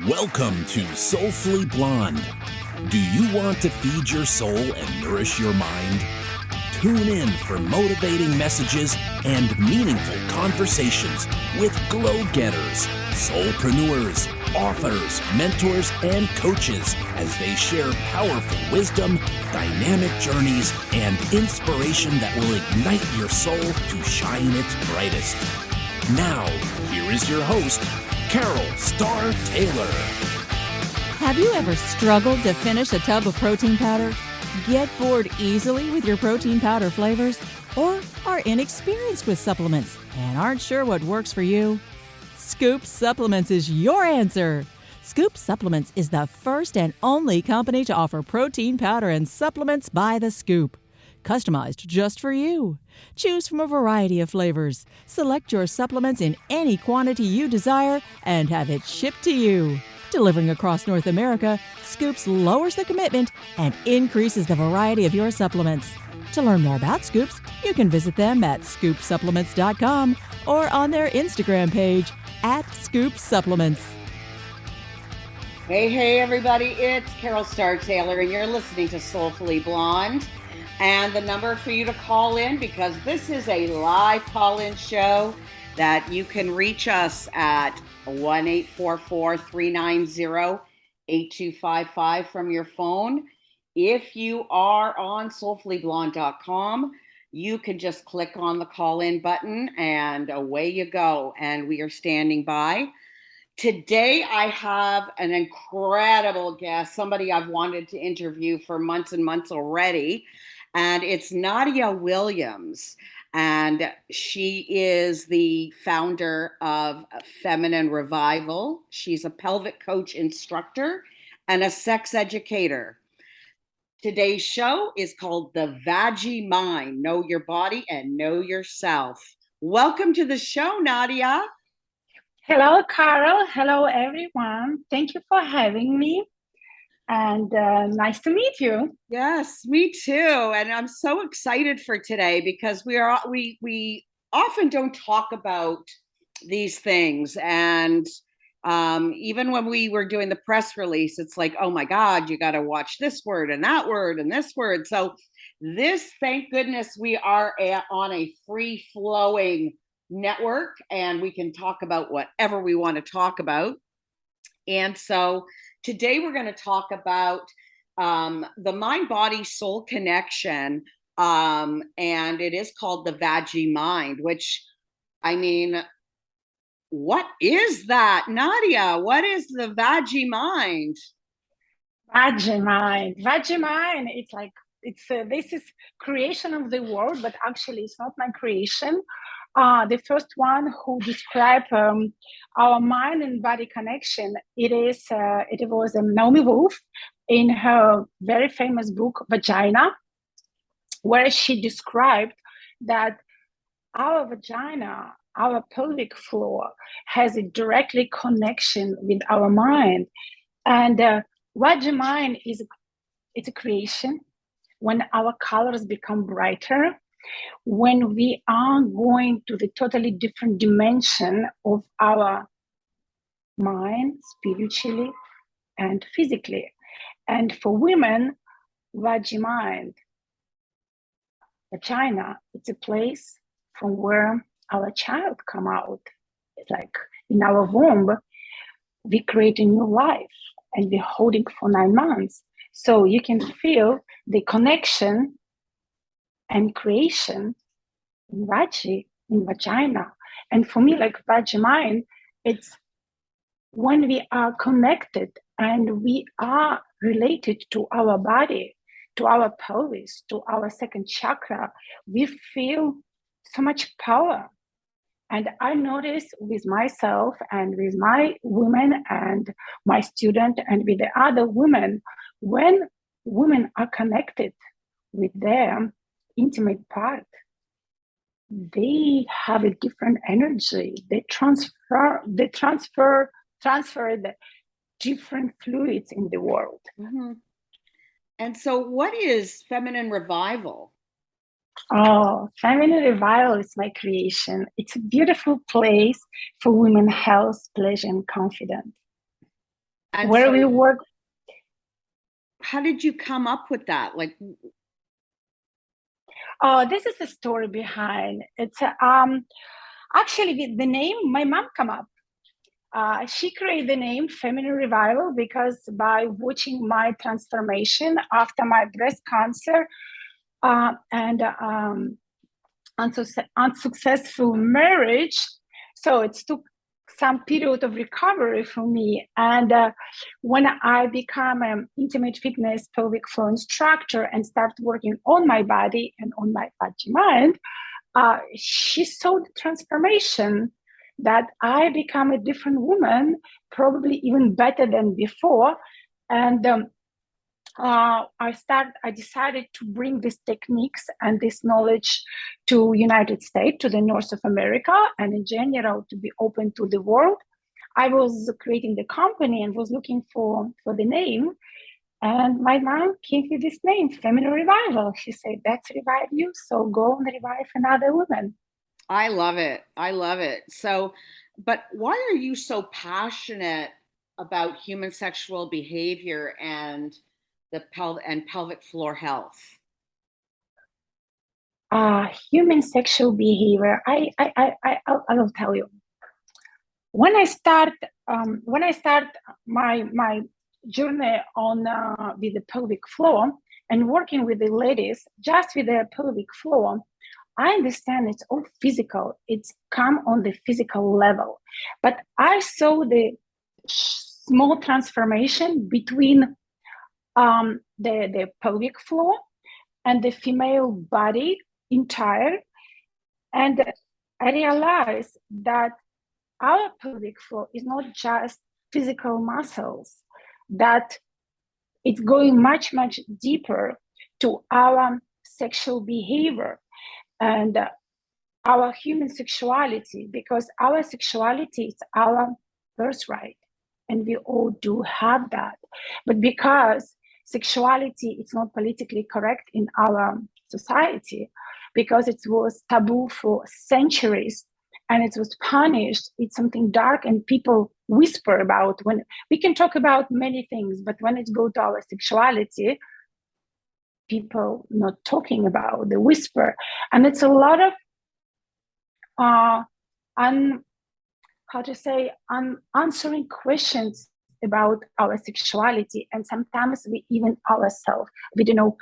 Welcome to Soulfully Blonde. Do you want to feed your soul and nourish your mind? Tune in for motivating messages and meaningful conversations with glow-getters, soulpreneurs, authors, mentors, and coaches as they share powerful wisdom, dynamic journeys, and inspiration that will ignite your soul to shine its brightest. Now, here is your host, Carol Starr Taylor. Have you ever struggled to finish a tub of protein powder? Get bored easily with your protein powder flavors? Or are inexperienced with supplements and aren't sure what works for you? Scoop Supplements is your answer. Scoop Supplements is the first and only company to offer protein powder and supplements by the scoop. Customized just for you. Choose from a variety of flavors. Select your supplements in any quantity you desire and have it shipped to you. Delivering across North America, Scoops lowers the commitment and increases the variety of your supplements. To learn more about Scoops, you can visit them at scoopsupplements.com or on their Instagram page @scoopsupplements. Hey, everybody, it's Carol Starr Taylor, and you're listening to Soulfully Blonde. And the number for you to call in, because this is a live call-in show, that you can reach us at 1-844-390-8255 from your phone. If you are on soulfullyblonde.com, you can just click on the call-in button and away you go. And we are standing by. Today, I have an incredible guest, somebody I've wanted to interview for months and months already. And it's Nadia Williams, and she is the founder of Feminine Revival. She's a pelvic coach instructor and a sex educator. Today's show is called the Vagi-Mind, Know Your Body and Know Yourself. Welcome to the show, Nadia. Hello, Carol. Hello, everyone. Thank you for having me. And nice to meet you. Yes, me too. And I'm so excited for today because we often don't talk about these things. And even when we were doing the press release, it's like, oh my God, you got to watch this word and that word and this word. So this, thank goodness, we are on a free-flowing network and we can talk about whatever we want to talk about. And so today we're going to talk about the mind-body-soul connection, and it is called the Vagi-Mind, which, I mean, what is that, Nadia? What is the Vagi-Mind? Vagi-Mind. Vagi-Mind, this is creation of the world, but actually it's not my creation. The first one who described our mind and body connection, it was Naomi Wolf in her very famous book, Vagina, where she described that our vagina, our pelvic floor, has a directly connection with our mind. And Vagi-Mind it's a creation when our colors become brighter, when we are going to the totally different dimension of our mind, spiritually and physically. And for women, Vagi-Mind, vagina, it's a place from where our child come out. It's like in our womb, we create a new life and we're holding for 9 months. So you can feel the connection and creation in vagina. And for me, like Vagi-Mind, it's when we are connected and we are related to our body, to our pelvis, to our second chakra, we feel so much power. And I notice with myself and with my women and my student and with the other women, when women are connected with their intimate part, they have a different energy. They transfer the different fluids in the world. Mm-hmm. And so what is Feminine Revival? Oh, Feminine Revival is my creation. It's a beautiful place for women health, pleasure, and confidence. And Where we so work. how did you come up with that? Like, Oh, this is the story behind it. Actually, the name, my mom come up. She created the name Feminine Revival because by watching my transformation after my breast cancer and unsuccessful marriage, so it took some period of recovery for me. And when I became an intimate fitness pelvic floor instructor and started working on my body and on my Vagi-Mind, she saw the transformation that I become a different woman, probably even better than before. And I decided to bring these techniques and this knowledge to United States, to the North of America, and in general to be open to the world. I was creating the company and was looking for the name. And my mom gave me this name, Feminine Revival. She said, that's revive you, so go and revive another woman. I love it. I love it. So, but why are you so passionate about human sexual behavior and the pelvic floor health? Human sexual behavior. I will tell you. When I start my journey on with the pelvic floor and working with the ladies just with the pelvic floor, I understand it's all physical. It's come on the physical level, but I saw the small transformation between the pelvic floor and the female body entire, and I realized that our pelvic floor is not just physical muscles, that it's going much, much deeper to our sexual behavior and our human sexuality, because our sexuality is our birthright and we all do have that. But because sexuality is not politically correct in our society, because it was taboo for centuries and it was punished, it's something dark and people whisper about. When we can talk about many things, but when it goes to our sexuality, people not talking about the whisper. And it's a lot of answering questions about our sexuality, and sometimes we even ourselves, we don't know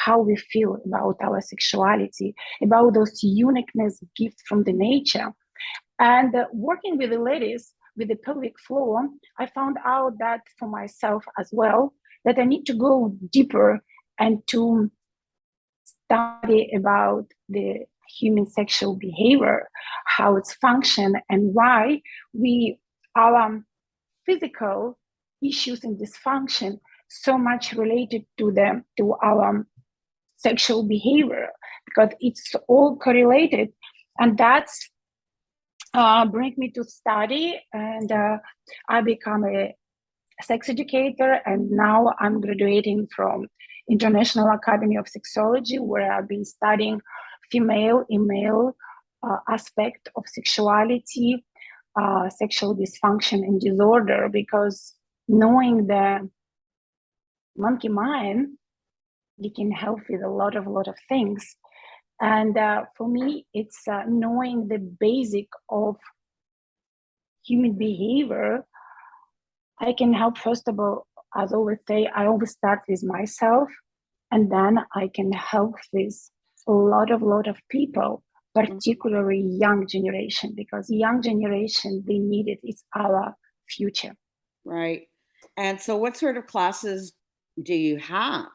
how we feel about our sexuality, about those uniqueness gifts from the nature. And working with the ladies with the pelvic floor, I found out that for myself as well, that I need to go deeper and to study about the human sexual behavior, how it's function, and why our physical issues and dysfunction so much related to our sexual behavior, because it's all correlated. And that's bring me to study, and I become a sex educator, and now I'm graduating from International Academy of Sexology, where I've been studying female and male aspect of sexuality, sexual dysfunction and disorder, because knowing the monkey mind, we can help with a lot of things. And for me, it's knowing the basic of human behavior. I can help, first of all, as I always say, I always start with myself, and then I can help with a lot of people, particularly young generation, because young generation, they need it. It's our future. Right. And so what sort of classes do you have?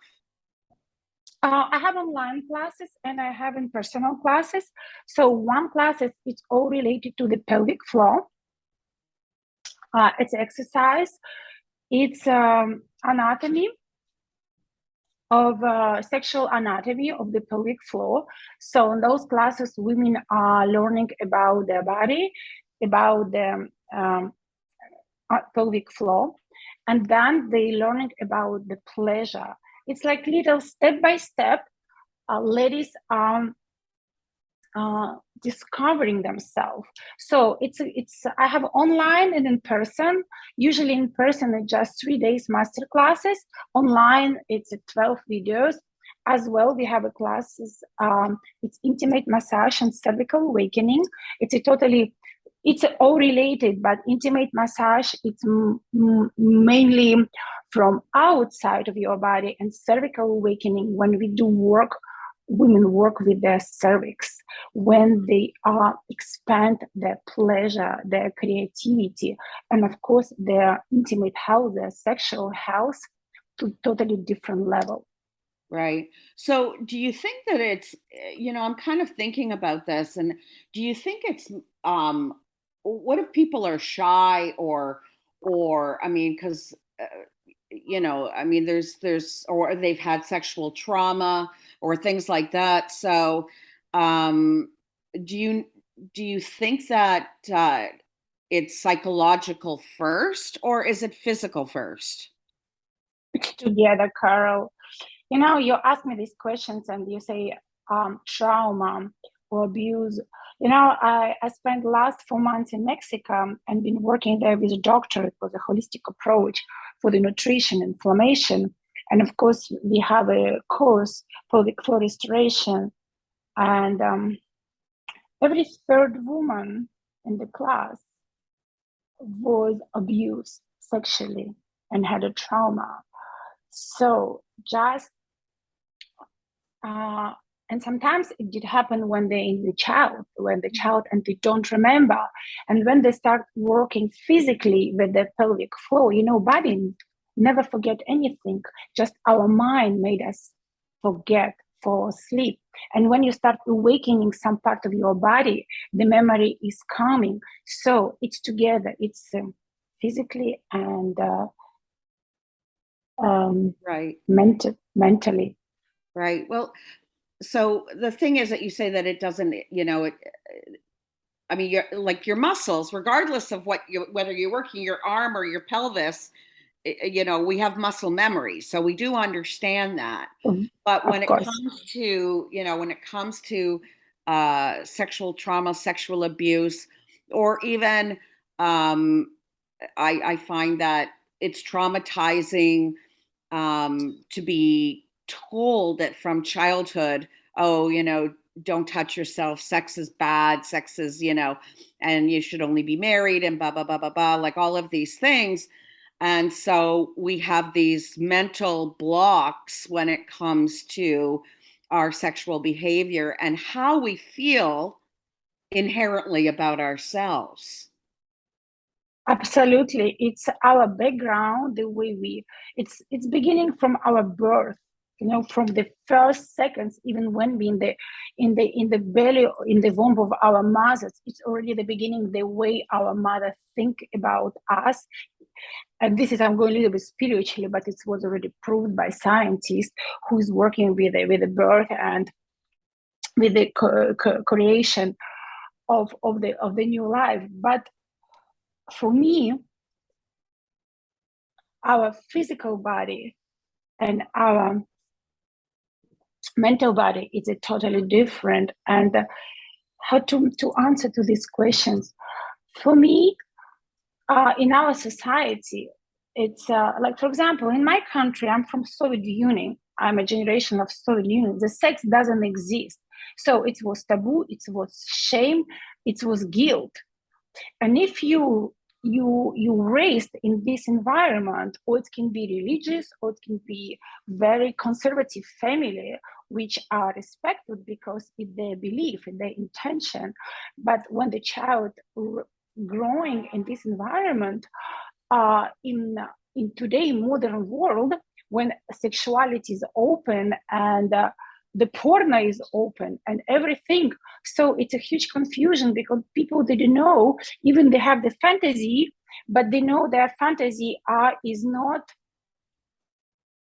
I have online classes and I have in-person classes. So one class it's all related to the pelvic floor. It's exercise. It's anatomy of sexual anatomy of the pelvic floor. So in those classes, women are learning about their body, about the pelvic floor, and then they learning about the pleasure. It's like little step by step ladies are discovering themselves. So it's I have online and in person. Usually in person it's just 3 days master classes. Online it's 12 videos. As well, we have a classes. It's intimate massage and cervical awakening. It's all related, but intimate massage, it's mainly from outside of your body, and cervical awakening, when we do work, women work with their cervix, when they expand their pleasure, their creativity, and of course, their intimate health, their sexual health to totally different level. Right. So do you think that it's, I'm kind of thinking about this, and do you think it's, what if people are shy I mean, because, or they've had sexual trauma or things like that. So, do you think that it's psychological first, or is it physical first? It's together, Carol. You ask me these questions and you say trauma or abuse. I spent last 4 months in Mexico and been working there with a doctor. It was a holistic approach for the nutrition, inflammation. And of course, we have a course, pelvic floor restoration. And every third woman in the class was abused sexually and had a trauma. So just and sometimes it did happen when they're in the child and they don't remember. And when they start working physically with the pelvic floor, body never forget anything. Just our mind made us forget, fall asleep. And when you start awakening some part of your body, the memory is coming. So it's together. It's physically and Right. mentally. Right. Well, so the thing is that you say that it doesn't, I mean, your muscles, regardless of whether you're working your arm or your pelvis, we have muscle memory. So we do understand that. But when Of it course. comes to sexual trauma, sexual abuse, or even, I find that it's traumatizing to be told that from childhood, oh, don't touch yourself, sex is bad, sex is, and you should only be married, and blah, blah, blah, blah, blah, like all of these things. And so we have these mental blocks when it comes to our sexual behavior and how we feel inherently about ourselves. Absolutely, it's our background, the way it's beginning from our birth, from the first seconds, even when we in the belly, in the womb of our mothers. It's already the beginning, the way our mother think about us. And this is, I'm going a little bit spiritually, but it was already proved by scientists who's working with the birth and with the creation of the new life. But for me, our physical body and our mental body is a totally different. And how to answer to these questions, for me, in our society, it's like, for example, in my country, I'm from Soviet Union. I'm a generation of Soviet Union. The sex doesn't exist. So it was taboo, it was shame, it was guilt. And if you raised in this environment, or it can be religious, or it can be very conservative family, which are respected because it's their belief and their intention. But when the child growing in this environment, in today modern world, when sexuality is open and the porno is open and everything, so it's a huge confusion because people didn't know, even they have the fantasy, but they know their fantasy is not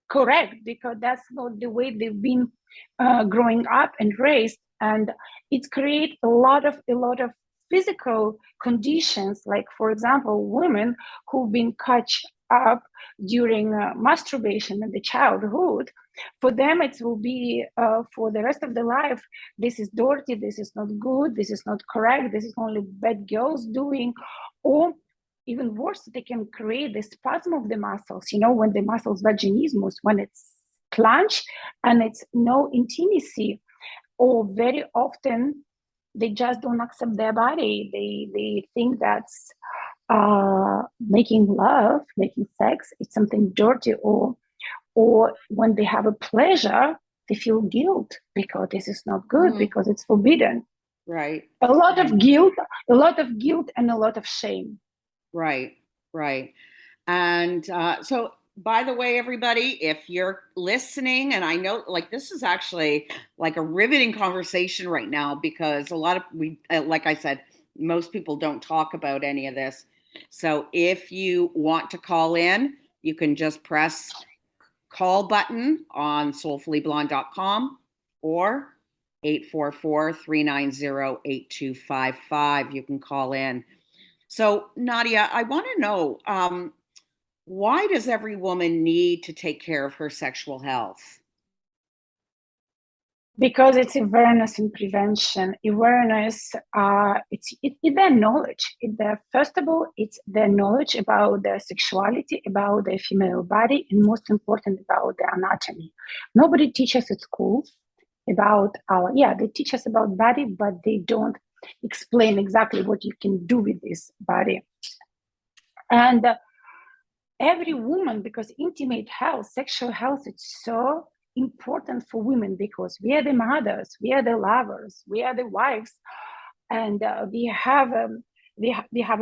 correct because that's not the way they've been growing up and raised. And it creates a lot of physical conditions, like, for example, women who've been cut up during masturbation in the childhood, For them, it will be for the rest of their life, this is dirty, this is not good, this is not correct, this is only bad girls doing. Or even worse, they can create the spasm of the muscles, when the muscles vaginismus, when it's clenched and it's no intimacy. Or very often they just don't accept their body. They think that's making love, making sex, it's something dirty. Or when they have a pleasure, they feel guilt because this is not good, because it's forbidden. Right. A lot of guilt and a lot of shame. Right. And so, by the way, everybody, if you're listening, and I know this is actually like a riveting conversation right now, because a lot of like I said, most people don't talk about any of this. So if you want to call in, you can just press call button on soulfullyblonde.com or 844-390-8255. You can call in. So Nadia, I want to know, why does every woman need to take care of her sexual health? Because it's awareness and prevention. Awareness, it's their knowledge. First of all, it's their knowledge about their sexuality, about their female body, and most important, about their anatomy. Nobody teaches at school about they teach us about body, but they don't explain exactly what you can do with this body. And every woman, because intimate health, sexual health, it's so important for women, because we are the mothers, we are the lovers, we are the wives, and we have a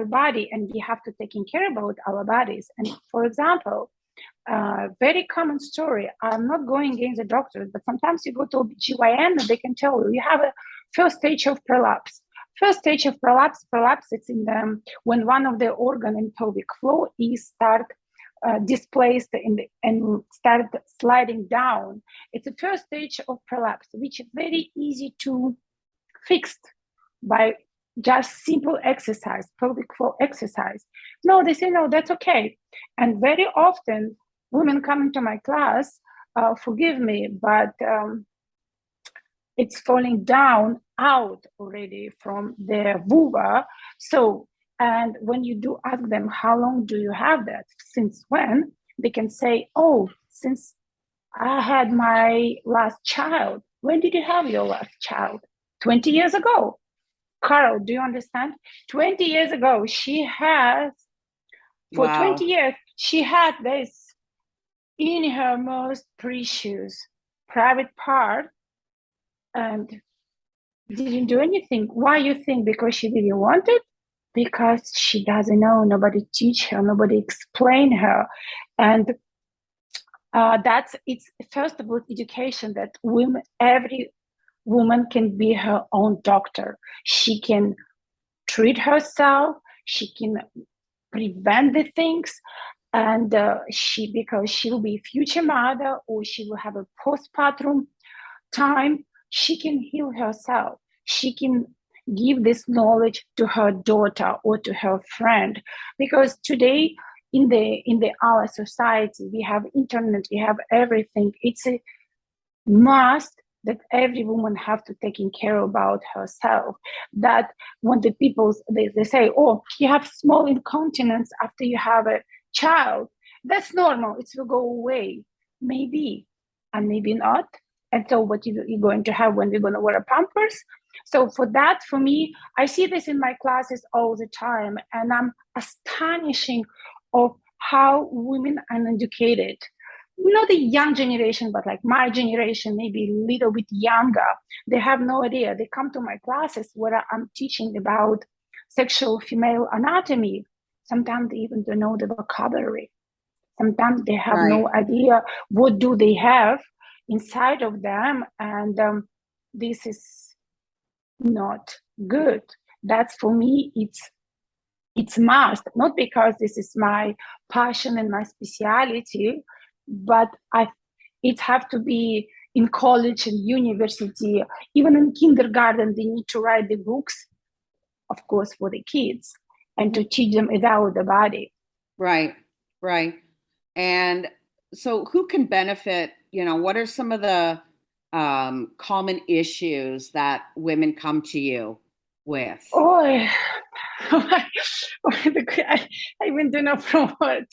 body, and we have to take care about our bodies. And for example, very common story, I'm not going against the doctors, but sometimes you go to GYN and they can tell you have a first stage of prolapse. First stage of prolapse, it's in when one of the organ in pelvic floor is start displaced and start sliding down. It's the first stage of prolapse, which is very easy to fix by just simple exercise, pelvic floor exercise. No, they say, no, that's okay. And very often women come into my class, forgive me, but it's falling down out already from their vulva. So, and when you do ask them, how long do you have that? Since when? They can say, oh, since I had my last child. When did you have your last child? 20 years ago. Carol, do you understand? 20 years ago, she has, for Wow. 20 years, she had this in her most precious private part and didn't do anything. Why you think? Because she didn't want it? Because she doesn't know. Nobody teach her. Nobody explain her. And it's first of all education, that every woman can be her own doctor. She can treat herself. She can prevent the things. And because she will be a future mother, or she will have a postpartum time, she can heal herself. She can give this knowledge to her daughter or to her friend, because today in our society we have internet, we have everything. It's a must that every woman have to take care about herself. That when the people they say, oh, you have small incontinence after you have a child, that's normal, it will go away. Maybe, and maybe not. And so what you're going to have when we're going to wear a pampers. So for me, I see this in my classes all the time, and I'm astonishing of how women are educated. Not the young generation, but like my generation, maybe a little bit younger. They have no idea. They come to my classes where I'm teaching about sexual female anatomy. Sometimes they even don't know the vocabulary. Sometimes they have no idea what do they have inside of them. And this is not good. That's, for me, it's must, not because this is my passion and my speciality, but it have to be in college and university, even in kindergarten. They need to write the books, of course, for the kids, and to teach them about the body. Right. And so who can benefit what are some of the common issues that women come to you with? Oh, I even don't know from where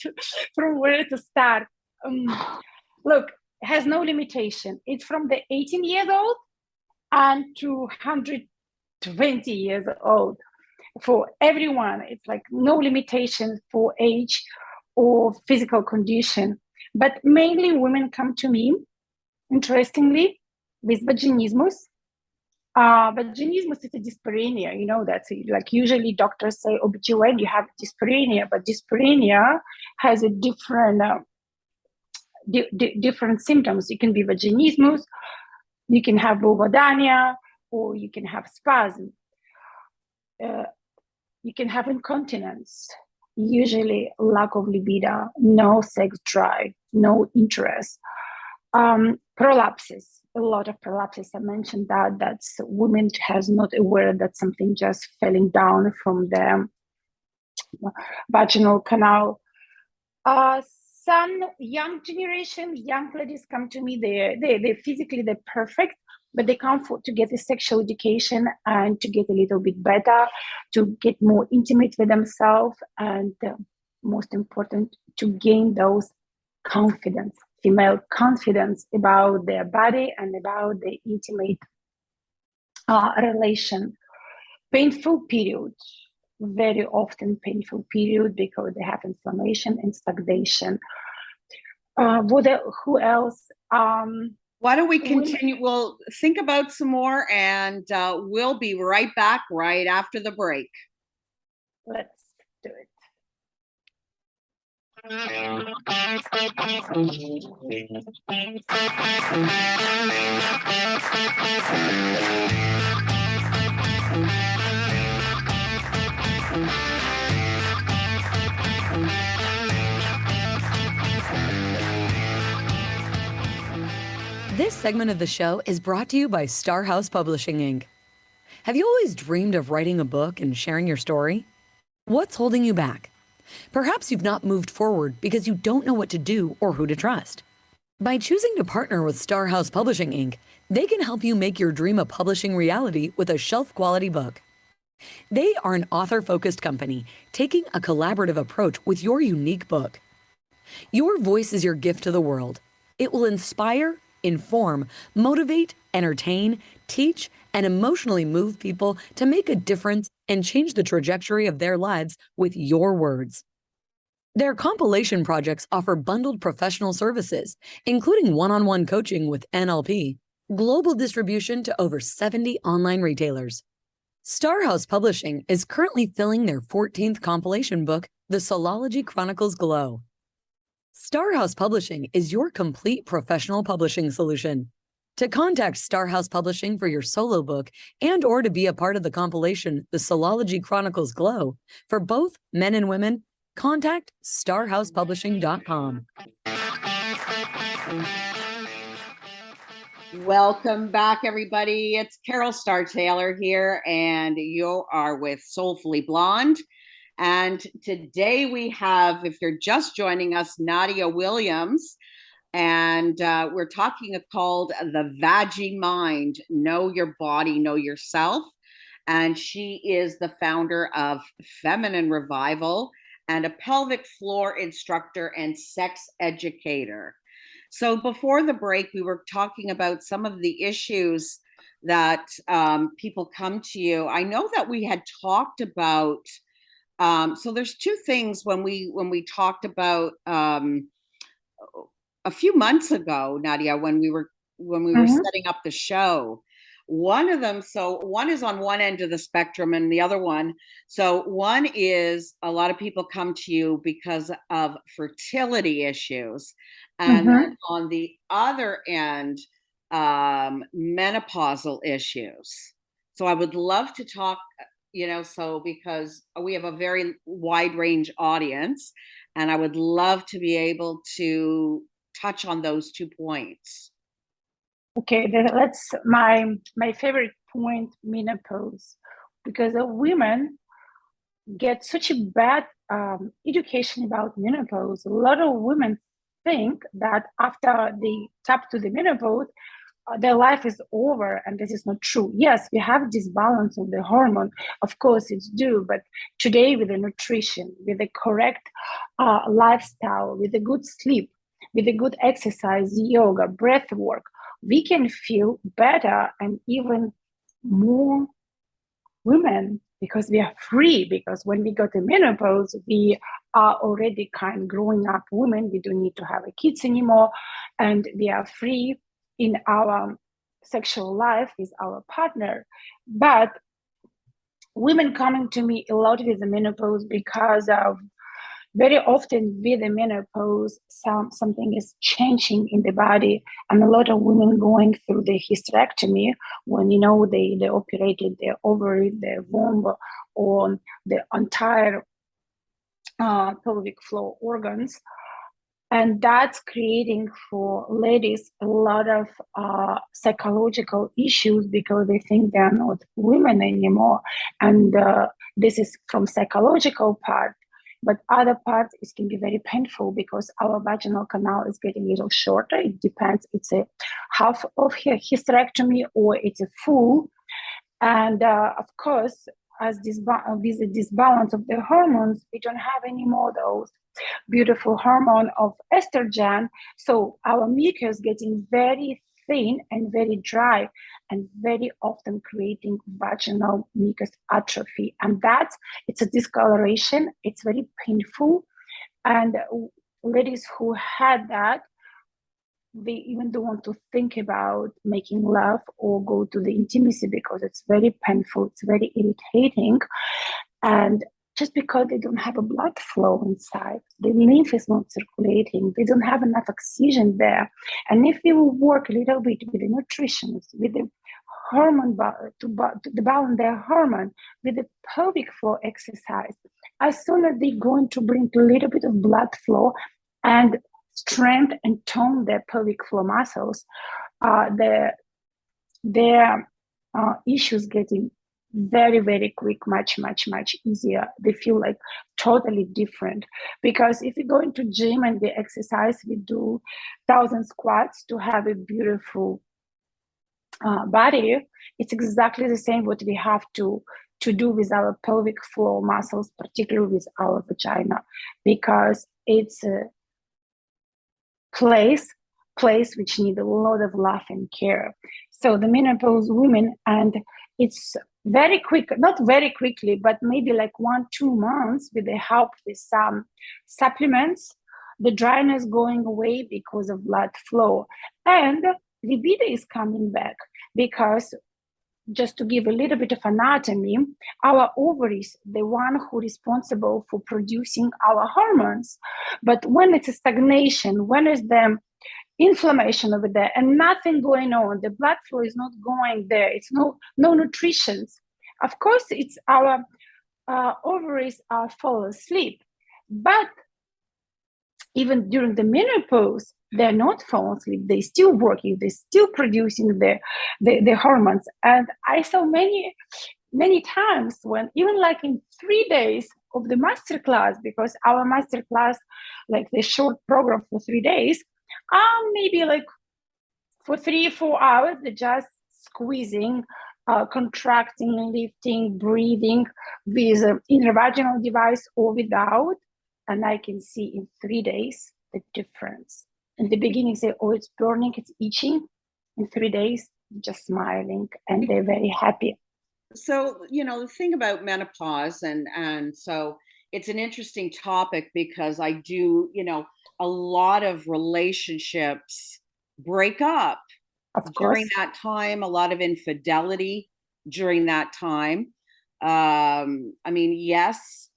to start. Look, it has no limitation. It's from the 18 years old and to 120 years old. For everyone, it's like no limitation for age or physical condition. But mainly women come to me, interestingly, with vaginismus. Vaginismus is a dyspareunia, that's like usually doctors say, OBGYN, you have dyspareunia, but dyspareunia has a different different symptoms. You can be vaginismus, you can have vulvodynia, or you can have spasm. You can have incontinence, usually lack of libido, no sex drive, no interest. Prolapses, a lot of prolapses. I mentioned that's women has not aware that something just falling down from the vaginal canal. Some young generation, young ladies come to me, they physically, they're perfect, but they come to get a sexual education and to get a little bit better, to get more intimate with themselves, and most important, to gain those confidence, female confidence about their body and about the intimate relation. Painful periods, very often painful period because they have inflammation and stagnation. Who else? Why don't we continue? We'll think about some more, and we'll be right back right after the break. Let's do it. This segment of the show is brought to you by Star House Publishing, Inc. Have you always dreamed of writing a book and sharing your story? What's holding you back? Perhaps you've not moved forward because you don't know what to do or who to trust. By choosing to partner with Star House Publishing, Inc., they can help you make your dream of publishing reality with a shelf-quality book. They are an author-focused company taking a collaborative approach with your unique book. Your voice is your gift to the world. It will inspire, inform, motivate, entertain, teach, and emotionally move people to make a difference and change the trajectory of their lives with your words. Their compilation projects offer bundled professional services, including one-on-one coaching with NLP, global distribution to over 70 online retailers. Star House Publishing is currently filling their 14th compilation book, The Soulology Chronicles Glow. Star House Publishing is your complete professional publishing solution. To contact Star House Publishing for your solo book and or to be a part of the compilation, The Soulology Chronicles Glow, for both men and women, contact starhousepublishing.com. Welcome back, everybody. It's Carol Starr Taylor here, and you are with Soulfully Blonde. And today we have, if you're just joining us, Nadia Williams, and we're talking called the Vagi-Mind, Know Your Body, Know Yourself. And she is the founder of Feminine Revival and a pelvic floor instructor and sex educator. So before the break, we were talking about some of the issues that people come to you. I know that we had talked about, so there's two things when we talked about a few months ago, Nadia, when we were setting up the show. One of them, so one is on one end of the spectrum and the other one. So one is a lot of people come to you because of fertility issues. And then on the other end, menopausal issues. So I would love to talk, so because we have a very wide range audience, and I would love to be able to touch on those 2 points. Okay, that's my favorite point, menopause, because women get such a bad education about menopause. A lot of women think that after they tap to the menopause, their life is over, and this is not true. Yes, we have this balance of the hormone, of course it's due, but today with the nutrition, with the correct lifestyle, with a good sleep, with a good exercise, yoga, breath work, we can feel better and even more women, because we are free. Because when we go to menopause, we are already kind of growing up women. We don't need to have kids anymore, and we are free in our sexual life with our partner. But women coming to me a lot with the menopause because of very often with the menopause, something is changing in the body, and a lot of women going through the hysterectomy when they operated their ovary, their womb, or the entire pelvic floor organs. And that's creating for ladies a lot of psychological issues because they think they're not women anymore. And this is from psychological part. But other parts, it can be very painful because our vaginal canal is getting a little shorter. It depends. It's a half of hysterectomy or it's a full. And of course, as with the disbalance of the hormones, we don't have any more those beautiful hormone of estrogen. So our mucus getting very thin and very dry, and very often creating vaginal mucus atrophy. And it's a discoloration. It's very painful. And ladies who had that, they even don't want to think about making love or go to the intimacy because it's very painful. It's very irritating. And just because they don't have a blood flow inside, the lymph is not circulating, they don't have enough oxygen there. And if we will work a little bit with the nutrition, with the hormone to balance their hormone, with the pelvic floor exercise, as soon as they're going to bring a little bit of blood flow and strength and tone their pelvic floor muscles, their issues getting very, very quick, much easier. They feel like totally different. Because if we go into gym and we exercise, we do 1,000 squats to have a beautiful body. It's exactly the same what we have to do with our pelvic floor muscles, particularly with our vagina, because it's a place which need a lot of love and care. So the menopause women, and it's very quick, not very quickly, but maybe like 1-2 months with the help with some supplements, the dryness going away because of blood flow, and libido is coming back. Because just to give a little bit of anatomy, our ovaries, the one who responsible for producing our hormones. But when it's a stagnation, when it's the inflammation over there and nothing going on, the blood flow is not going there, it's no nutrition, of course it's our ovaries are fall asleep. But even during the menopause, they're not falling asleep, they're still working, they're still producing the hormones. And I saw many times when even like in 3 days of the masterclass, because our masterclass, like the short program for 3 days, maybe like for 3-4 hours, they're just squeezing, contracting, lifting, breathing with an intravaginal device or without. And I can see in 3 days the difference. In the beginning, say, oh, it's burning, it's itching. In 3 days, just smiling, and they're very happy. So, the thing about menopause, and so it's an interesting topic because I do, a lot of relationships break up during that time, a lot of infidelity during that time. Yes,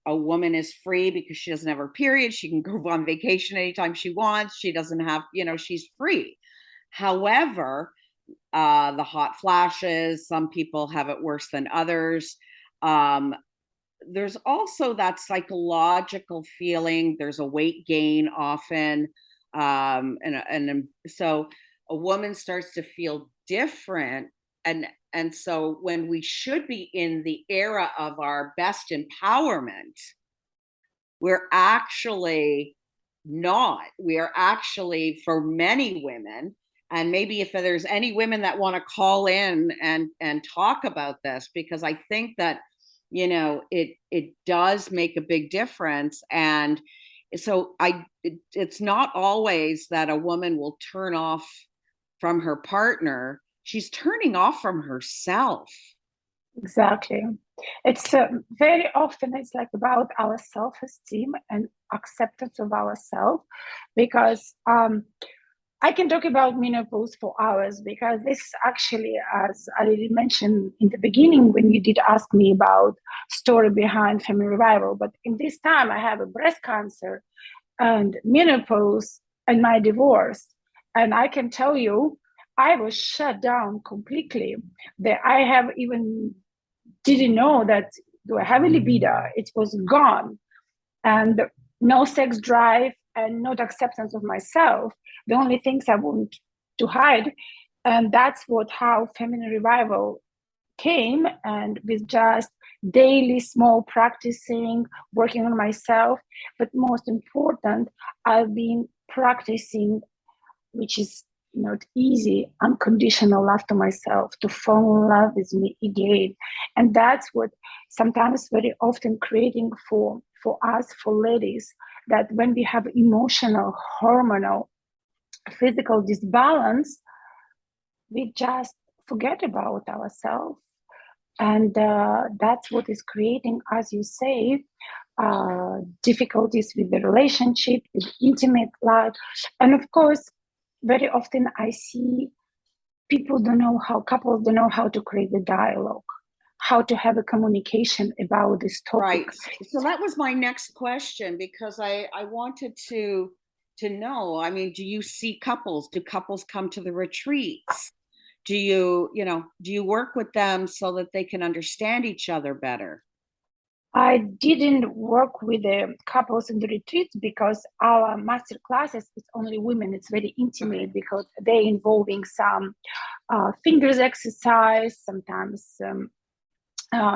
a woman is free because she doesn't have her period. She can go on vacation anytime she wants. She doesn't have, she's free. However, the hot flashes, some people have it worse than others. There's also that psychological feeling. There's a weight gain often. And so a woman starts to feel different. And so when we should be in the era of our best empowerment, we're actually not. We are actually, for many women, and maybe if there's any women that want to call in and talk about this, because I think that, you know, it does make a big difference. And so it's not always that a woman will turn off from her partner. She's turning off from herself. Exactly. It's very often it's like about our self-esteem and acceptance of ourselves, because I can talk about menopause for hours, because this actually, as I already mentioned in the beginning when you did ask me about story behind family revival, but in this time I have a breast cancer and menopause and my divorce, and I can tell you I was shut down completely. That I have even didn't know that do I have a libido. It was gone, and no sex drive and not acceptance of myself. The only things I want to hide, and that's what how feminine revival came, and with just daily small practicing, working on myself. But most important, I've been practicing, which is not easy, unconditional love to myself, to fall in love with me again. And that's what sometimes very often creating for us, for ladies, that when we have emotional, hormonal, physical disbalance, we just forget about ourselves. And that's what is creating, as you say, difficulties with the relationship, with intimate life. And of course, very often I see couples don't know how to create the dialogue, how to have a communication about this topic. Right. So that was my next question, because I wanted to know, I mean, do you see couples? Do couples come to the retreats? Do you work with them so that they can understand each other better? I didn't work with the couples in the retreats because our master classes is only women. It's very intimate because they're involving some fingers exercise, sometimes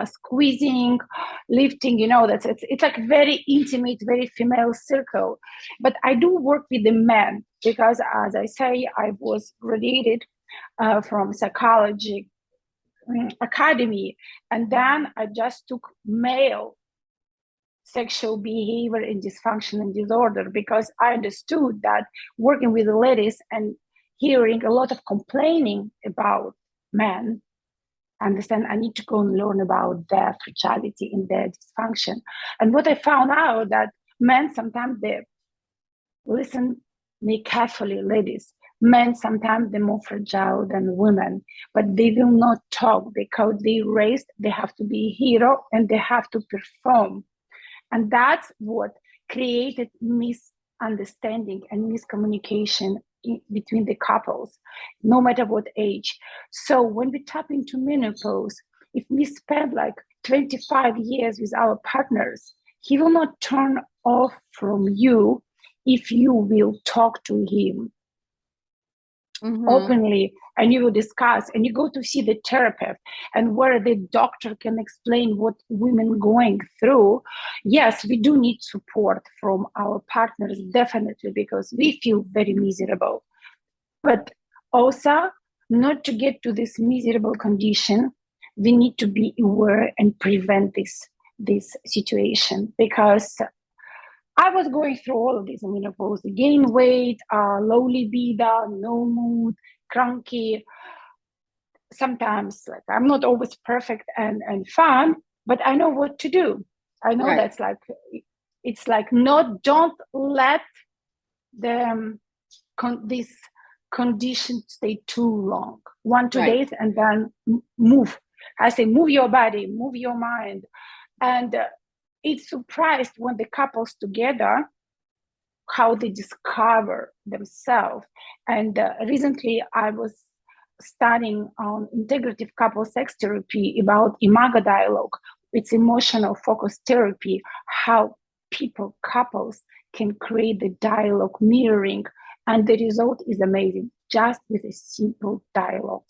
squeezing, lifting. That's it's like very intimate, very female circle. But I do work with the men because, as I say, I was graduated from psychology academy, and then I just took male sexual behavior and dysfunction and disorder, because I understood that working with the ladies and hearing a lot of complaining about men, I understand I need to go and learn about their fragility and their dysfunction. And what I found out that men sometimes they listen me carefully, ladies. Men sometimes they're more fragile than women, but they will not talk because they have to be a hero and they have to perform. And that's what created misunderstanding and miscommunication between the couples, no matter what age. So when we tap into menopause, if we spend like 25 years with our partners, he will not turn off from you if you will talk to him openly, and you will discuss, and you go to see the therapist, and where the doctor can explain what women going through. Yes, we do need support from our partners, definitely, because we feel very miserable. But also, not to get to this miserable condition, we need to be aware and prevent this situation, because I was going through all of this menopause, gain weight, low libido, no mood, cranky. Sometimes like I'm not always perfect and fun, but I know what to do. I know that's like, it's like don't let this condition stay too long. 1-2 days and then move. I say move your body, move your mind. And it's surprised when the couples together how they discover themselves. And recently I was studying on integrative couple sex therapy about imago dialogue. It's emotional focused therapy, how couples can create the dialogue mirroring, and the result is amazing just with a simple dialogue.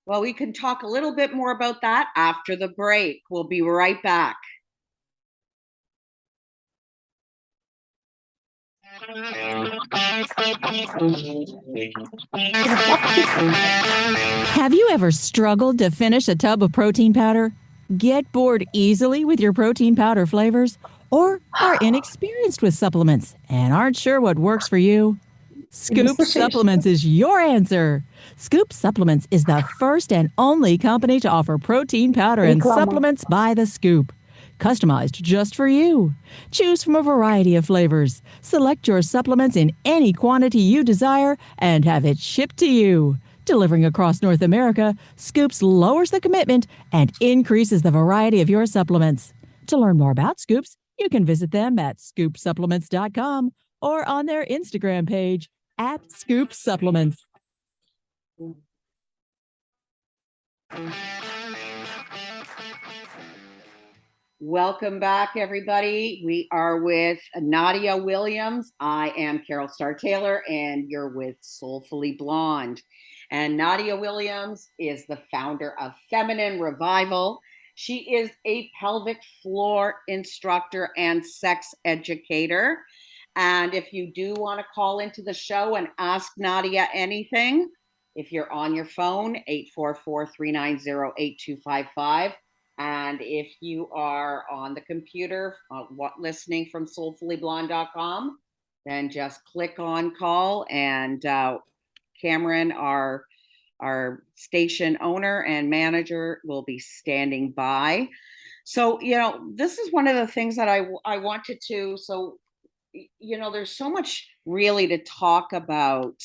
Well, we can talk a little bit more about that after the break. We'll be right back. Have you ever struggled to finish a tub of protein powder? Get bored easily with your protein powder flavors? Or are inexperienced with supplements and aren't sure what works for you? Scoop Supplements is your answer. Scoop Supplements is the first and only company to offer protein powder and supplements by the scoop. Customized just for you. Choose from a variety of flavors. Select your supplements in any quantity you desire and have it shipped to you. Delivering across North America, Scoops lowers the commitment and increases the variety of your supplements. To learn more about Scoops, you can visit them at scoopsupplements.com or on their Instagram page at Scoop Supplements. Welcome back, everybody. We are with Nadia Williams. I am Carol Starr Taylor, and you're with Soulfully Blonde. And Nadia Williams is the founder of Feminine Revival. She is a pelvic floor instructor and sex educator. And if you do want to call into the show and ask Nadia anything, if you're on your phone, 844-390-8255. And if you are on the computer listening from soulfullyblonde.com, then just click on call, and Cameron, our station owner and manager, will be standing by. So, this is one of the things that I wanted to, there's so much really to talk about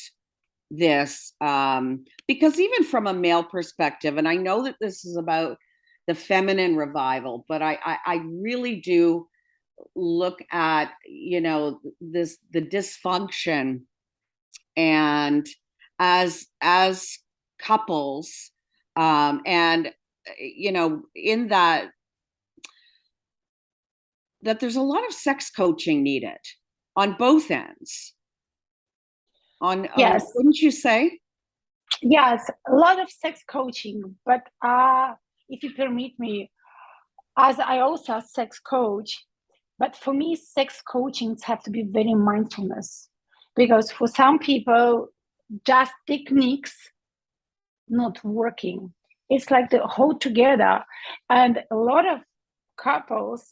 this, because even from a male perspective, and I know that this is about the feminine revival, but I really do look at, the dysfunction, and as couples, and in that there's a lot of sex coaching needed on both ends. Yes. Wouldn't you say? Yes, a lot of sex coaching, but if you permit me, as I also a sex coach, but for me, sex coachings have to be very mindfulness, because for some people, just techniques not working. It's like the whole together, and a lot of couples,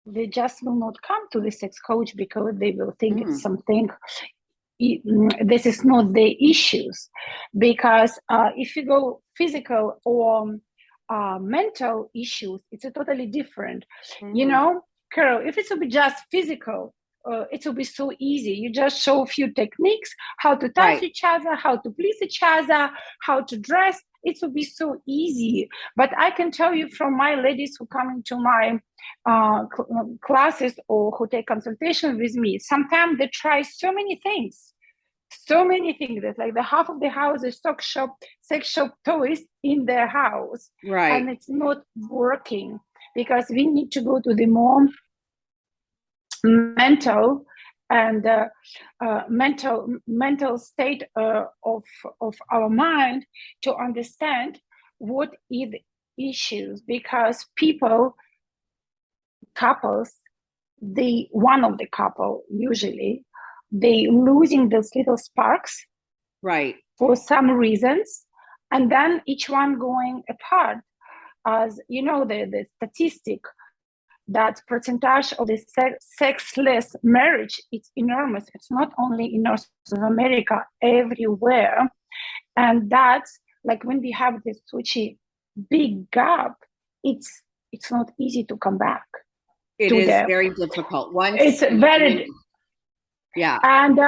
they just will not come to the sex coach because they will think it's something. This is not the issues, because if you go physical or mental issues, it's a totally different. Carol, if it will be just physical, it will be so easy. You just show a few techniques, how to touch each other, how to please each other, how to dress. It will be so easy. But I can tell you from my ladies who come into my classes or who take consultation with me, sometimes they try so many things that like the half of the house is sex shop toys in their house, and it's not working, because we need to go to the more mental and mental state of our mind to understand what is the issues, because couples, one of the couple usually, they losing those little sparks for some reasons, and then each one going apart. As you know, the statistic that percentage of the sexless marriage, it's enormous. It's not only in North America, everywhere. And that's like when we have this such a big gap, it's not easy to come back. It is very difficult. It's very, and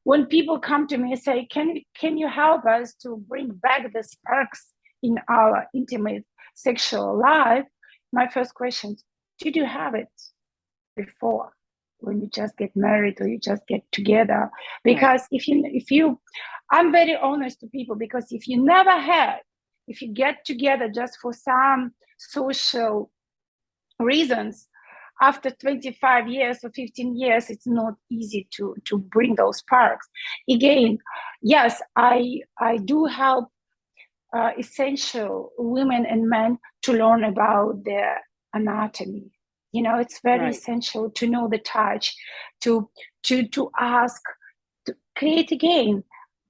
when people come to me and say, can you help us to bring back the sparks in our intimate sexual life? My first question, did you have it before, when you just get married or you just get together? Because if you, I'm very honest to people, because if you get together just for some social reasons, after 25 years or 15 years, it's not easy to bring those sparks. Again, yes, I do help essential women and men to learn about their anatomy, It's very Right. essential to know the touch, to ask, to create again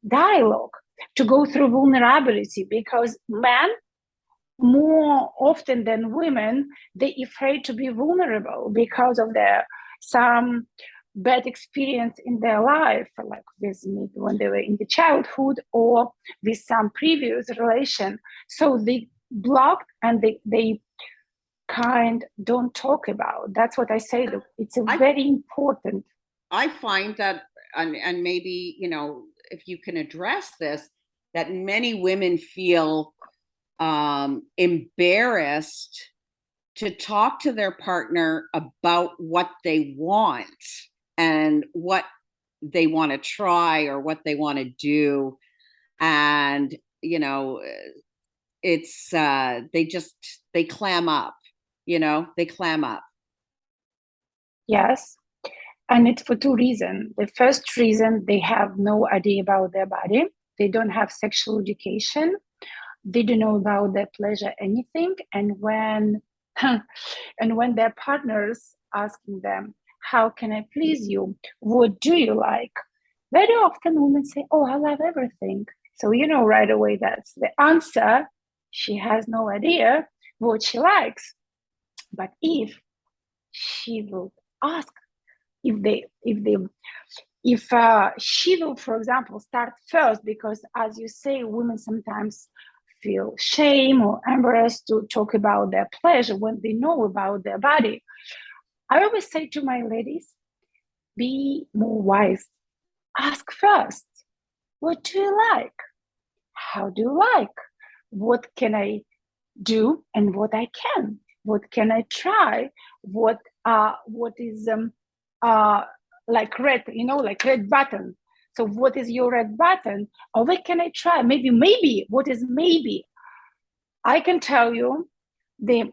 dialogue, to go through vulnerability, because men, more often than women, they're afraid to be vulnerable because of some bad experience in their life, like with maybe when they were in the childhood or with some previous relation. So they blocked and they kind don't talk about. That's what I say. It's very important. I find that, and maybe, if you can address this, that many women feel embarrassed to talk to their partner about what they want and what they want to try or what they want to do. And, it's, they clam up, they clam up. Yes. And it's for two reasons. The first reason, they have no idea about their body. They don't have sexual education. They don't know about their pleasure, anything. And when their partners asking them, how can I please you? What do you like? Very often women say, oh, I love everything. So right away that's the answer. She has no idea what she likes. But if she will ask, if she will, for example, start first, because as you say, women sometimes feel shame or embarrassed to talk about their pleasure when they know about their body. I always say to my ladies, be more wise. Ask first, what do you like? How do you like? What can I do and what I can? What can I try? What is like red, like red button. So what is your red button? Or what can I try? Maybe, what is maybe? I can tell you, the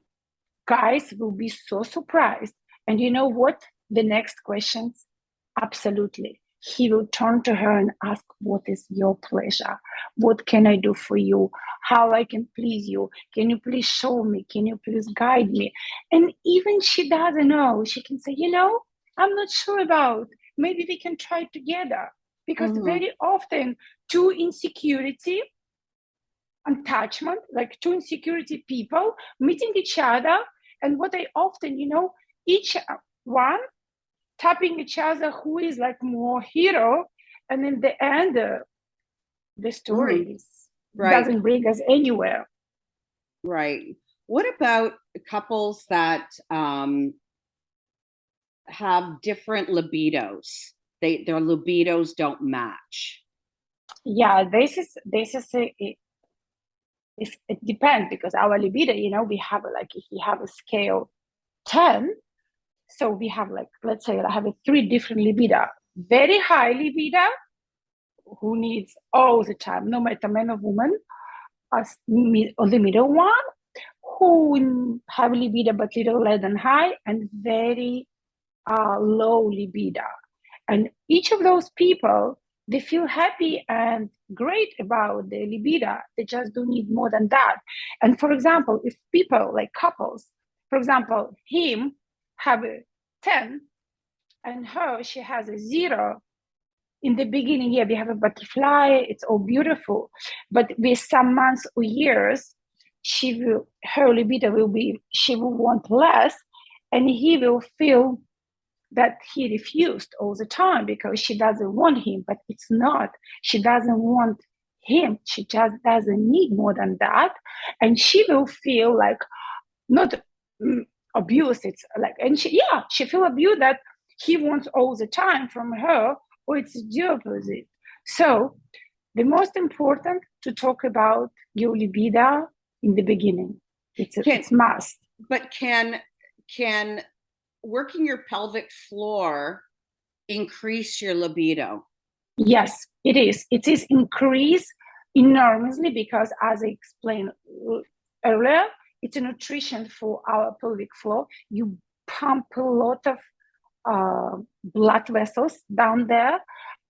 guys will be so surprised. And you know what? The next questions, absolutely. He will turn to her and ask, what is your pleasure? What can I do for you? How I can please you? Can you please show me? Can you please guide me? And even she doesn't know, she can say, I'm not sure about, maybe we can try together. Because very often two insecurity attachment, like two insecurity people meeting each other, and what they often, each one tapping each other who is like more hero, and in the end the story doesn't bring us anywhere. Right. What about couples that have different libidos? Their libidos don't match. Yeah, this is it depends, because our libido, we have if we have a scale 10, so we have let's say I have 3 different libido. Very high libido, who needs all the time, no matter man or woman, or the middle one, who have libido but little less than high, and very low libido. And each of those people, they feel happy and great about their libido. They just don't need more than that. And for example, if people like couples, for example, him have a 10 and her, she has a 0. In the beginning, we have a butterfly, it's all beautiful. But with some months or years, her libido she will want less, and he will feel that he refused all the time because she doesn't want him. But it's not, she doesn't want him, she just doesn't need more than that. And she will feel like not abused, it's like, and she feel abused that he wants all the time from her, or it's the opposite. So the most important to talk about your libido in the beginning. It's must. But can working your pelvic floor increase your libido? Yes, it is. It is increased enormously because, as I explained earlier, it's a nutrition for our pelvic floor. You pump a lot of blood vessels down there,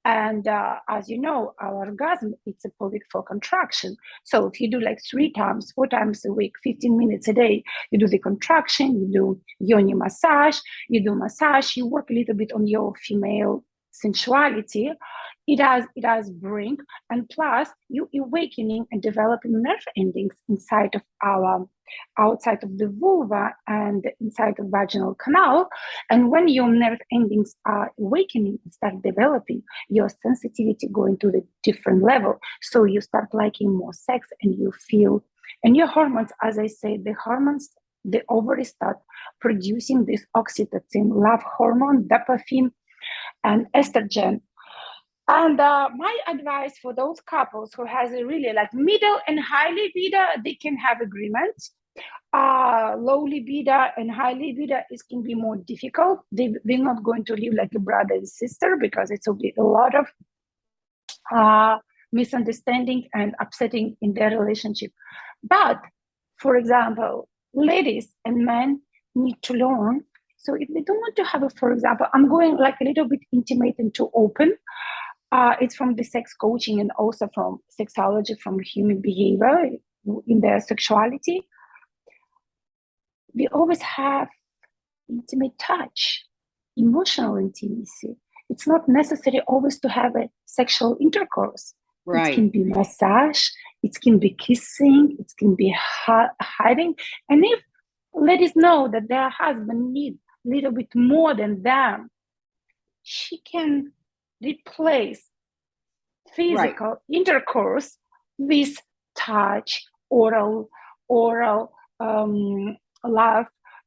And as you know, our orgasm, it's a pelvic floor contraction. So if you do like 3 times, 4 times a week, 15 minutes a day, you do the contraction, you do yoni massage, you work a little bit on your female sensuality. It does bring, and plus you awakening and developing nerve endings inside of our outside of the vulva and inside of vaginal canal. And when your nerve endings are awakening and start developing, your sensitivity going to the different level. So you start liking more sex, and you feel, and your hormones, as I say, the ovaries start producing this oxytocin, love hormone, dopamine, and estrogen. And my advice for those couples who has a really like middle and high libido, they can have agreements. Low libido and high libido, it can be more difficult. They're not going to live like a brother and sister, because it's a lot of misunderstanding and upsetting in their relationship. But for example, ladies and men need to learn. So if they don't want to have for example, I'm going like a little bit intimate and too open. It's from the sex coaching and also from sexology, from human behavior in their sexuality. We always have intimate touch, emotional intimacy. It's not necessary always to have a sexual intercourse. Right. It can be massage, it can be kissing, it can be hiding. And if ladies know that their husband needs a little bit more than them, she can replace physical intercourse with touch, oral, love,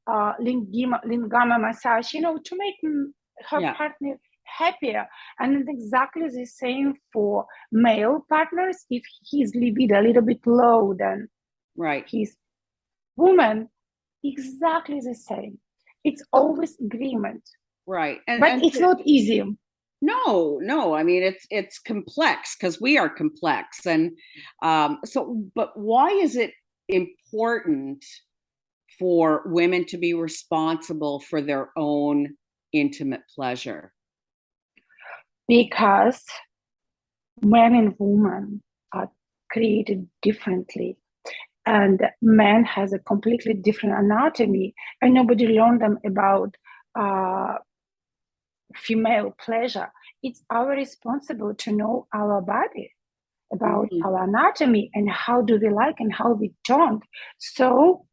lingama massage, to make her partner happier. And it's exactly the same for male partners. If his libido a little bit low than his woman, exactly the same. It's always agreement. Right. But it's not easy. No. I mean, it's complex, because we are complex. And but why is it important for women to be responsible for their own intimate pleasure? Because men and women are created differently, and man has a completely different anatomy, and nobody learned them about female pleasure. It's our responsibility to know our body, about our anatomy, and how do we like and how we don't. So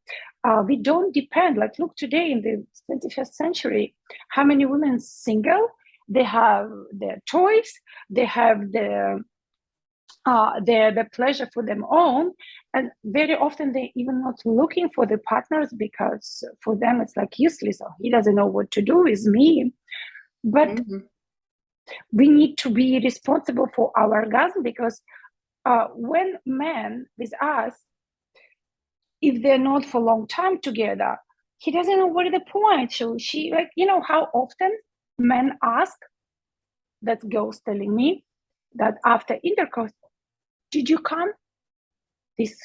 we don't depend, like look today in the 21st century, how many women single, they have their toys, they have their pleasure for them own, and very often they even not looking for the partners, because for them it's like useless, or he doesn't know what to do with me. But we need to be responsible for our orgasm, because when men with us, if they're not for a long time together, he doesn't know what is the point. So she, like, how often men ask, that girl's telling me that after intercourse, did you come? This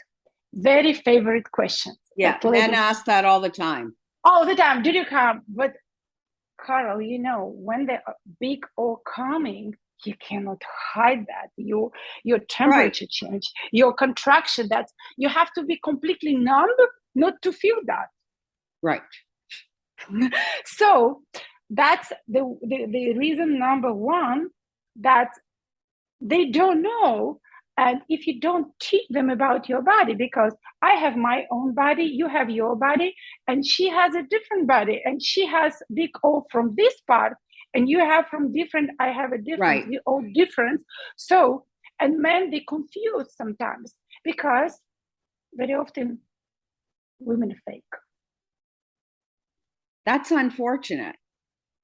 very favorite question. Yeah, men ask that all the time. All the time, did you come? But Carol, when they're big or coming, you cannot hide that. Your temperature change, your contraction, that's, you have to be completely numb not to feel that. Right. So that's the reason number one, that they don't know. And if you don't teach them about your body, because I have my own body, you have your body, and she has a different body, and she has big O from this part, and you have from different, I have a different, we all different. So, and men, they confuse sometimes, because very often women are fake. That's unfortunate.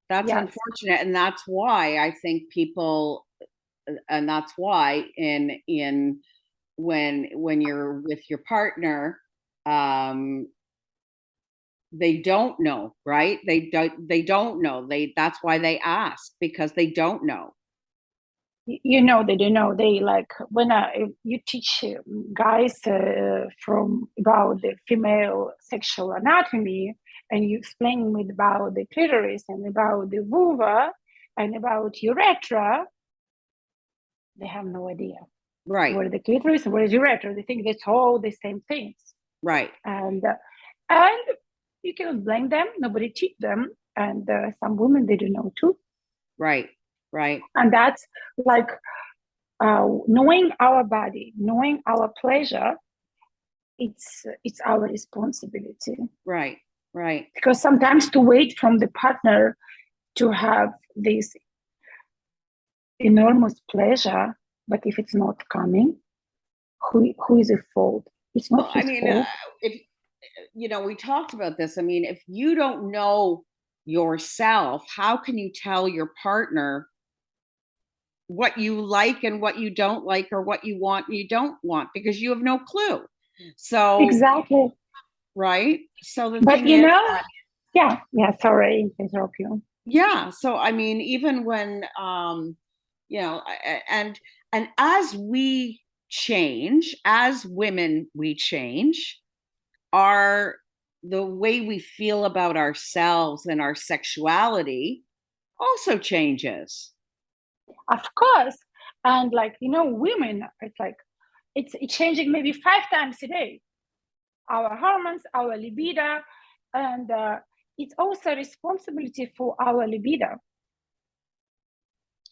Unfortunate. And that's why I think people, and that's why in when you're with your partner, they don't know, right? They don't know. That's why they ask, because they don't know. They don't know. They like, when you teach guys from about the female sexual anatomy, and you explain about the clitoris and about the vulva and about urethra, they have no idea. Right. Where the clitoris, where is urethra? They think that's all the same things. Right. And you cannot blame them. Nobody teach them. And some women, they don't know too. Right. Right. And that's like knowing our body, knowing our pleasure. It's our responsibility. Right. Right. Because sometimes to wait from the partner to have this enormous pleasure, but if it's not coming, who is at fault? It's not his fault. If we talked about this. I mean, if you don't know yourself, how can you tell your partner what you like and what you don't like, or what you want and you don't want, because you have no clue. So exactly. Right. So the but thing you is know, that, sorry to interrupt you. Yeah. So I mean, even when and as we change, as women, we change. The way we feel about ourselves and our sexuality also changes. Of course. And women, it's like it's changing maybe 5 times a day. Our hormones, our libido, and it's also responsibility for our libido.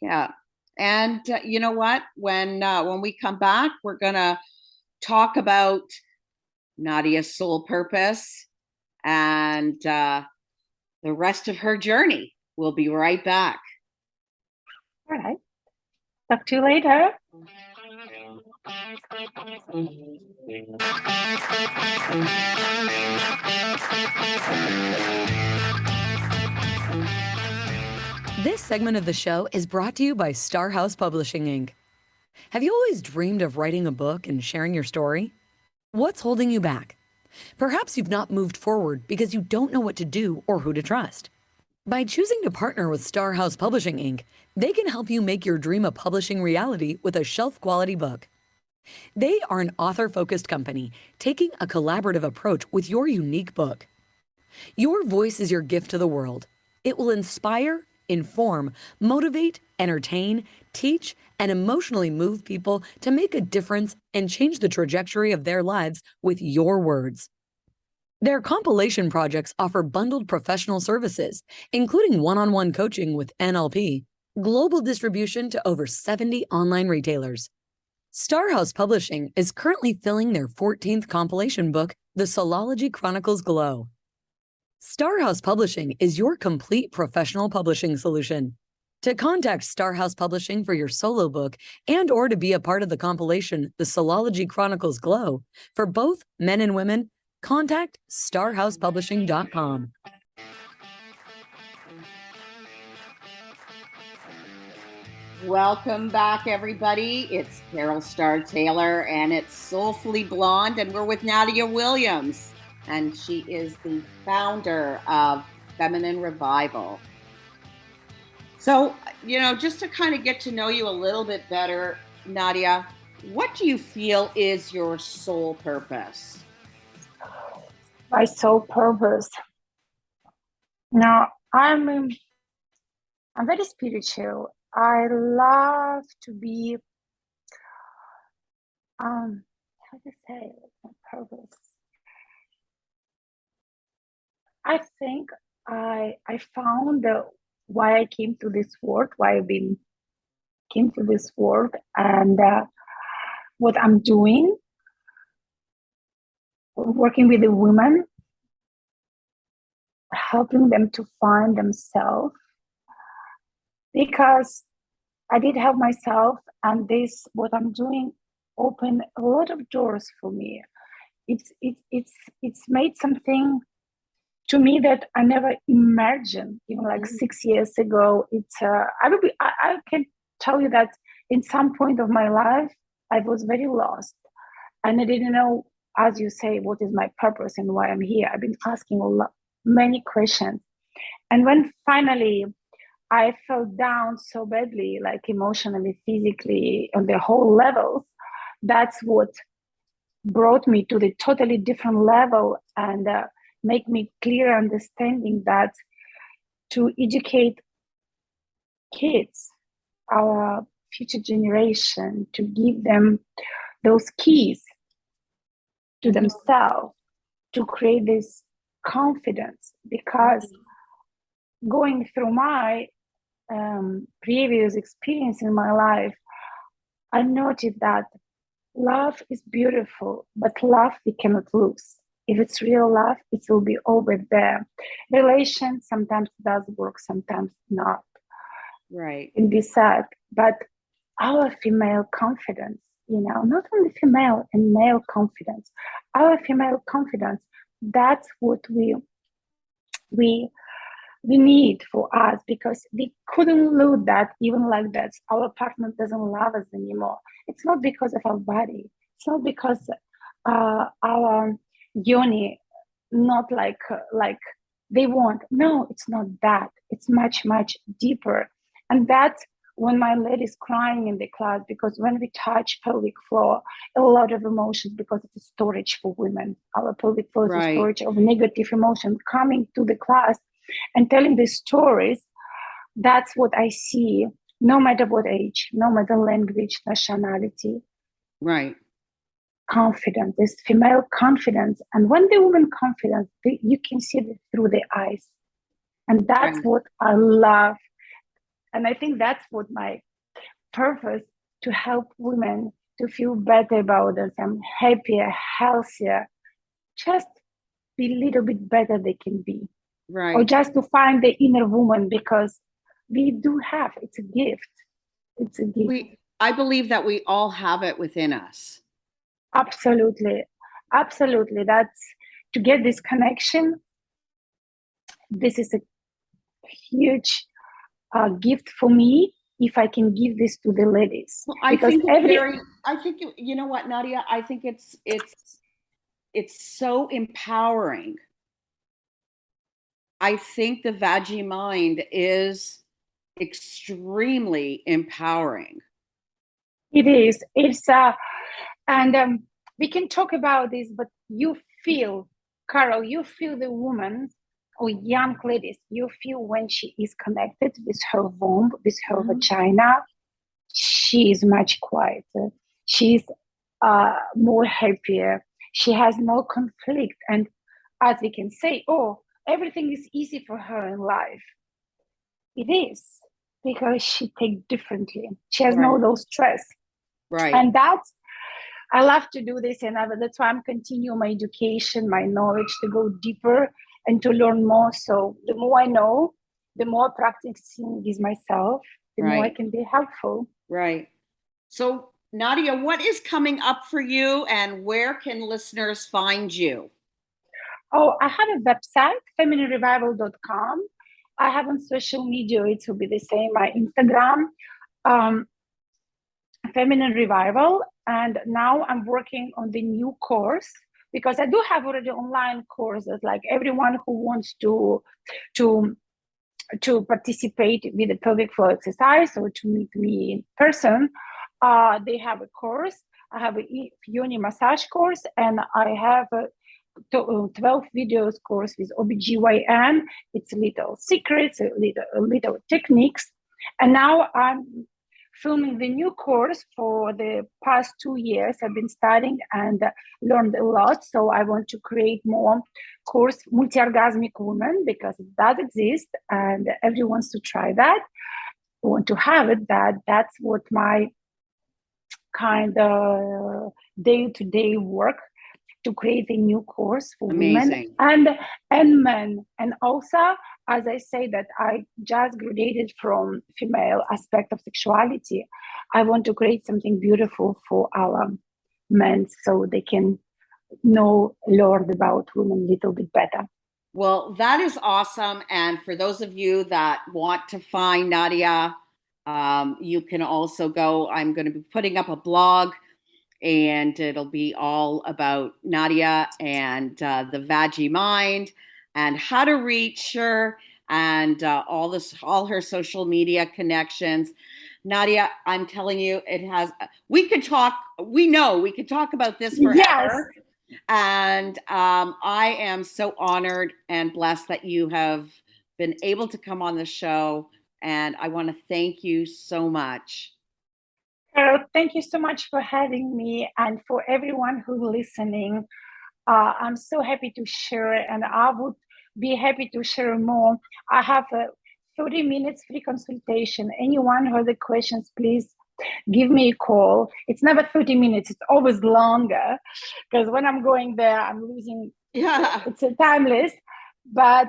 Yeah. And you know what? When we come back, we're gonna talk about Nadia's soul purpose and the rest of her journey. We'll be right back. All right. Talk to you later. This segment of the show is brought to you by Star House Publishing, Inc. Have you always dreamed of writing a book and sharing your story? What's holding you back? Perhaps you've not moved forward because you don't know what to do or who to trust. By choosing to partner with Star House Publishing, Inc., they can help you make your dream of publishing reality with a shelf-quality book. They are an author-focused company taking a collaborative approach with your unique book. Your voice is your gift to the world. It will inspire, inform, motivate, entertain, teach, and emotionally move people to make a difference and change the trajectory of their lives with your words. Their compilation projects offer bundled professional services, including one-on-one coaching with NLP, global distribution to over 70 online retailers. Star House Publishing is currently filling their 14th compilation book, The Soulology Chronicles Glow. Star House Publishing is your complete professional publishing solution. To contact Star House Publishing for your solo book and or to be a part of the compilation, The Soulology Chronicles Glow, for both men and women, contact starhousepublishing.com. Welcome back, everybody. It's Carol Starr Taylor, and it's Soulfully Blonde, and we're with Nadia Williams, and she is the founder of Feminine Revival. So, just to kind of get to know you a little bit better, Nadia, what do you feel is your soul purpose? My soul purpose. Now, I'm very spiritual. I love to be, how to say it, my purpose. I think I found why I came to this world, came to this world, and what I'm doing, working with the women, helping them to find themselves. Because I did help myself, and what I'm doing opened a lot of doors for me. It's made something to me that I never imagined, even like 6 years ago. I can tell you that in some point of my life, I was very lost, and I didn't know, as you say, what is my purpose and why I'm here. I've been asking many questions, and when finally I fell down so badly, like emotionally, physically, on the whole levels, that's what brought me to the totally different level and make me clear understanding that to educate kids, our future generation, to give them those keys to themselves, to create this confidence. Because going through my previous experience in my life, I noted that love is beautiful, but love we cannot lose. If it's real love, it will be always there. Relation sometimes does work, sometimes not. Right. It can be sad, but our female confidence, not only female and male confidence, our female confidence, that's what we need for us, because we couldn't lose that even like that. Our partner doesn't love us anymore. It's not because of our body. It's not because our yoni not like they want. No, it's not that. It's much, much deeper. And that's when my lady's crying in the class, because when we touch pelvic floor, a lot of emotions, because it's a storage for women. Our pelvic floor is a storage of negative emotion coming to the class and telling the stories. That's what I see, no matter what age, no matter language, nationality. Right. Confidence, this female confidence. And when the woman confidence, you can see it through the eyes. And that's what I love. And I think that's what my purpose, to help women to feel better about themselves, happier, healthier, just be a little bit better they can be. Right. Or just to find the inner woman, because we do have, it's a gift. It's a gift. I believe that we all have it within us. Absolutely. Absolutely. That's, to get this connection, this is a huge gift for me, if I can give this to the ladies. Well, I think you know what, Nadia, I think it's so empowering. I think the Vagi-Mind is extremely empowering. It is. It's and we can talk about this, but you feel, Carol, you feel the woman or young ladies, you feel when she is connected with her womb, with her vagina, she is much quieter. She's more happier. She has no conflict. And as we can say, everything is easy for her in life. It is, because she takes differently. She has no those stress. Right. And I love to do this, and that's why I'm continuing my education, my knowledge, to go deeper and to learn more. So the more I know, the more practicing with myself, the more I can be helpful. Right. So Nadia, what is coming up for you, and where can listeners find you? Oh, I have a website, femininerevival.com. I have on social media, it will be the same, my Instagram, Feminine Revival. And now I'm working on the new course, because I do have already online courses, like everyone who wants to participate with the pelvic floor exercise or to meet me in person. They have a course. I have a yoni massage course, and I have a 12 videos course with OBGYN. It's little secrets, little techniques. And now I'm filming the new course. For the past 2 years, I've been studying and learned a lot. So I want to create more course, multi-orgasmic women, because it does exist and everyone wants to try that. I want to have it. That's what my kind of day-to-day work, to create a new course for women and men. And also, as I say, that I just graduated from female aspect of sexuality, I want to create something beautiful for our men, so they can learn about women a little bit better. Well, that is awesome. And for those of you that want to find Nadia, you can also go, I'm going to be putting up a blog, and it'll be all about Nadia and the Vagi-Mind and how to reach her, and all her social media connections. Nadia, I'm telling you, we could talk about this forever. Yes. And I am so honored and blessed that you have been able to come on the show. And I want to thank you so much. Carol, thank you so much for having me, and for everyone who's listening. I'm so happy to share, and I would be happy to share more. I have a 30 minutes free consultation. Anyone who has the questions, please give me a call. It's never 30 minutes, it's always longer, because when I'm going there, I'm losing. Yeah. It's a timeless. But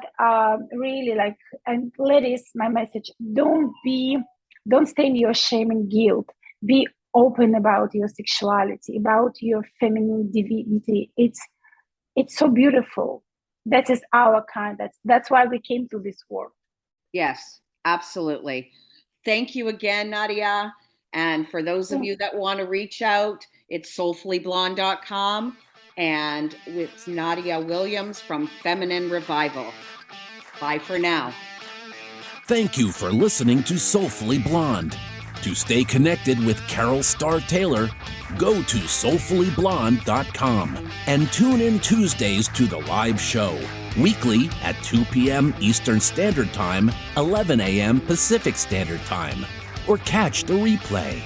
really, like, and ladies, my message: don't stay in your shame and guilt. Be open about your sexuality, about your feminine divinity. It's so beautiful. That is our kind. That's why we came to this world. Yes, absolutely. Thank you again, Nadia. And for those of you that want to reach out, it's soulfullyblonde.com. And it's Nadia Williams from Feminine Revival. Bye for now. Thank you for listening to Soulfully Blonde. To stay connected with Carol Starr Taylor, go to soulfullyblonde.com and tune in Tuesdays to the live show, weekly at 2 p.m. Eastern Standard Time, 11 a.m. Pacific Standard Time, or catch the replay.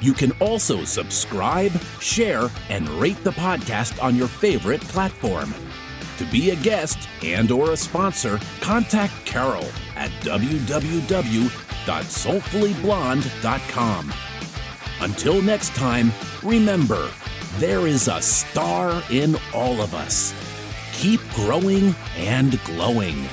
You can also subscribe, share, and rate the podcast on your favorite platform. To be a guest and/or a sponsor, contact Carol at www.soulfullyblonde.com. Until next time, remember, there is a star in all of us. Keep growing and glowing.